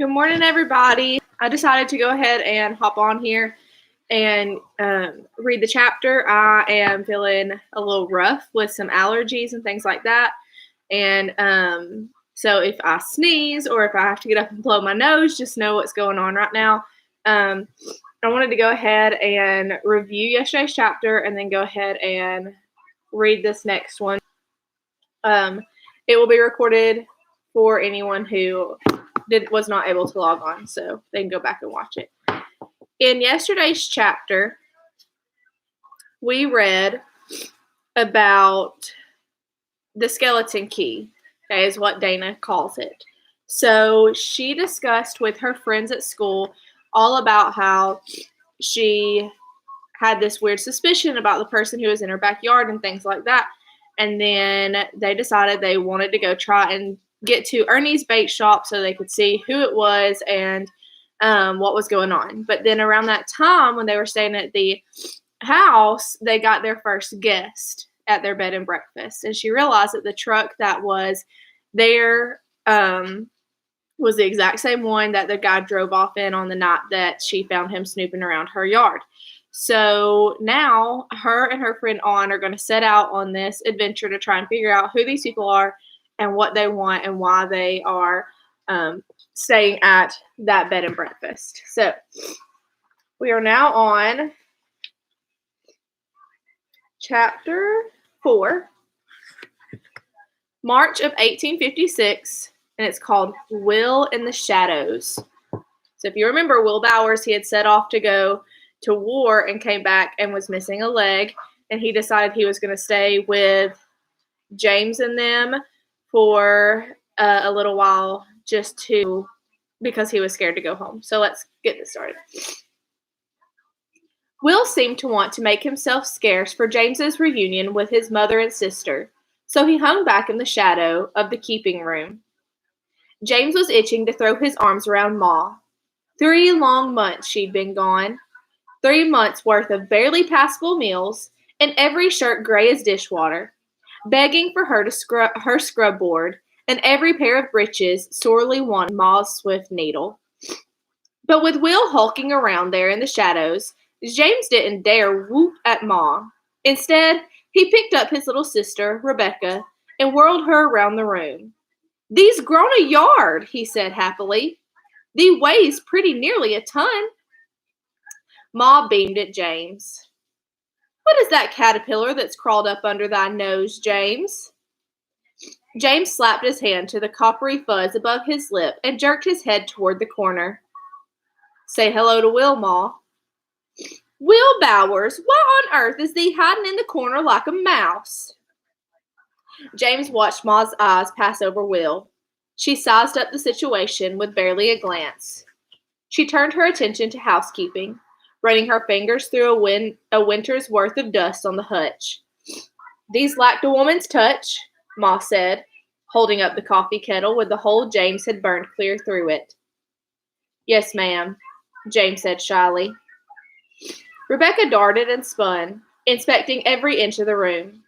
Good morning, everybody. I decided to go ahead and hop on here and read the chapter. I am feeling a little rough with some allergies and things like that. And so if I sneeze or if I have to get up and blow my nose, just know what's going on right now. I wanted to go ahead and review yesterday's chapter and then go ahead and read this next one. It will be recorded for anyone who was not able to log on, so they can go back and watch it. In yesterday's chapter, we read about the skeleton key. That is what Dana calls it. So she discussed with her friends at school all about how she had this weird suspicion about the person who was in her backyard and things like that. And then they decided they wanted to go try and get to Ernie's bait shop so they could see who it was and what was going on. But then around that time when they were staying at the house, they got their first guest at their bed and breakfast. And she realized that the truck that was there was the exact same one that the guy drove off in on the night that she found him snooping around her yard. So now her and her friend Ann are going to set out on this adventure to try and figure out who these people are and what they want and why they are staying at that bed and breakfast. So we are now on chapter 4, March of 1856, and it's called Will in the Shadows. So if you remember, Will Bowers, he had set off to go to war and came back and was missing a leg, and he decided he was going to stay with James and them for a little while because he was scared to go home. So let's get this started. Will seemed to want to make himself scarce for James's reunion with his mother and sister, so he hung back in the shadow of the keeping room. James was itching to throw his arms around Ma. 3 long months she'd been gone. 3 months' worth of barely passable meals, and every shirt gray as dishwater, begging for her to her scrub board, and every pair of breeches sorely wanting Ma's swift needle. But with Will hulking around there in the shadows, James didn't dare whoop at Ma. Instead, he picked up his little sister, Rebecca, and whirled her around the room. "Thee's grown a yard," he said happily. "Thee weighs pretty nearly a ton." Ma beamed at James. "What is that caterpillar that's crawled up under thy nose, James?" James slapped his hand to the coppery fuzz above his lip and jerked his head toward the corner. "Say hello to Will, Ma." "Will Bowers, why on earth is thee hiding in the corner like a mouse?" James watched Ma's eyes pass over Will. She sized up the situation with barely a glance. She turned her attention to housekeeping, running her fingers through a winter's worth of dust on the hutch. "These lacked a woman's touch," Ma said, holding up the coffee kettle with the hole James had burned clear through it. "Yes, ma'am," James said shyly. Rebecca darted and spun, inspecting every inch of the room.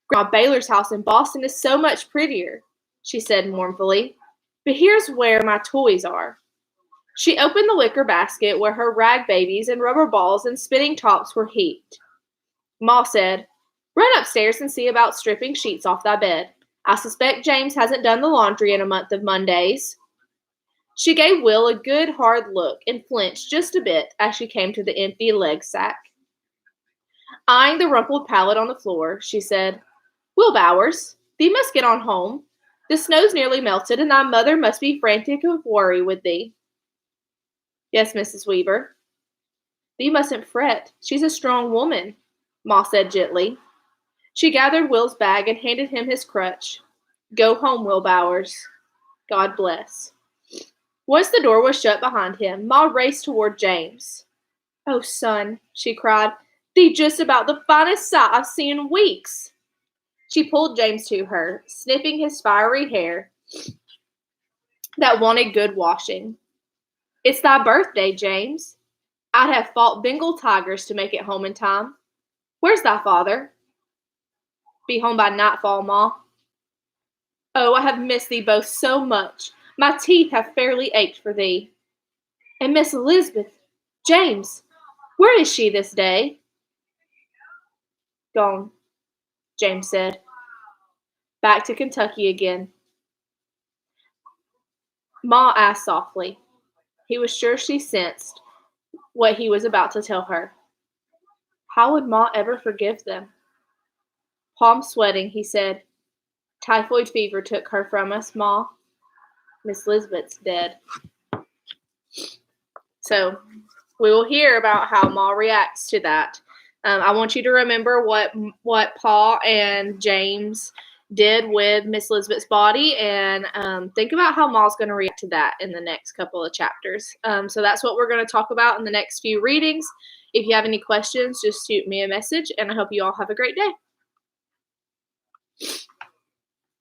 "Grandma Baylor's house in Boston is so much prettier," she said mournfully. "But here's where my toys are." She opened the wicker basket where her rag babies and rubber balls and spinning tops were heaped. Ma said, "Run upstairs and see about stripping sheets off thy bed. I suspect James hasn't done the laundry in a month of Mondays." She gave Will a good hard look and flinched just a bit as she came to the empty leg sack. Eyeing the rumpled pallet on the floor, she said, "Will Bowers, thee must get on home. The snow's nearly melted, and thy mother must be frantic with worry with thee." "Yes, Mrs. Weaver." "Thee mustn't fret. She's a strong woman," Ma said gently. She gathered Will's bag and handed him his crutch. "Go home, Will Bowers. God bless." Once the door was shut behind him, Ma raced toward James. "Oh, son," she cried, "thee just about the finest sight I've seen in weeks." She pulled James to her, sniffing his fiery hair that wanted good washing. "It's thy birthday, James. I'd have fought Bengal tigers to make it home in time. Where's thy father?" "Be home by nightfall, Ma." "Oh, I have missed thee both so much. My teeth have fairly ached for thee. And Miss Elizabeth, James, where is she this day? Gone, James said. Back to Kentucky again. Ma asked softly. He was sure she sensed what he was about to tell her. How would Ma ever forgive them? Palms sweating, he said, Typhoid fever took her from us, Ma. Miss Lisbeth's dead. So we will hear about how Ma reacts to that. I want you to remember what Paul and James did with Miss Lisbeth's body, and think about how Ma's going to react to that in the next couple of chapters. So that's what we're going to talk about in the next few readings. If you have any questions, just shoot me a message, and I hope you all have a great day.